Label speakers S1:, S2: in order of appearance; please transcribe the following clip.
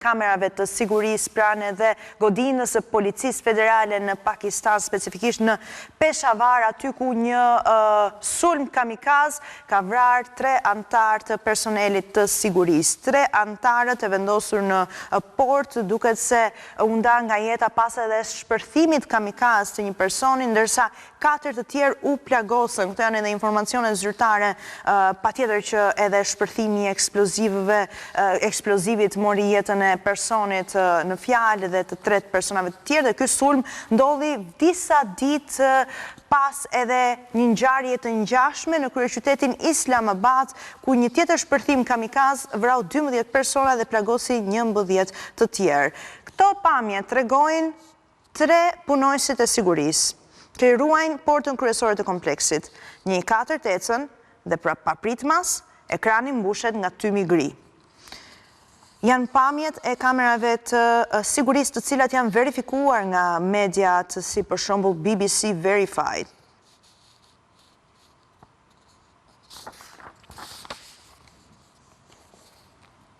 S1: kamerave të sigurisë pranë edhe godinës së policisë federale në Pakistan, specifikisht në Peshawar, aty ku një sulm kamikaz ka vrarë 3 antar të personelit të sigurisë. 3 antarët e vendosur në port, duket se u nda nga jeta pas edhe shpërthimit kamikaz të një personi, ndërsa 4 të tjerë u plagosën. Këto janë edhe informacione zyrtare, patjetër që edhe shpërthimi i eksplozivit mori jetën e personit në fjalë dhe të 3 personave të tjerë, dhe ky sulm ndodhi disa ditë pas edhe një ngjarje të ngjashme në kryeqytetin Islamabad, ku një tjetër shpërthim kamikaz vrau 12 persona dhe plagosi 11 të tjerë. Këto pamje tregojnë 3 punojësit e sigurisë që ruajnë portën kryesore të kompleksit. Një i 4 ecën dhe papritmas ekrani mbushet nga tymi gri. Janë pamjet e kamerave të sigurisë të cilat janë verifikuar nga mediat si për shembull BBC Verified.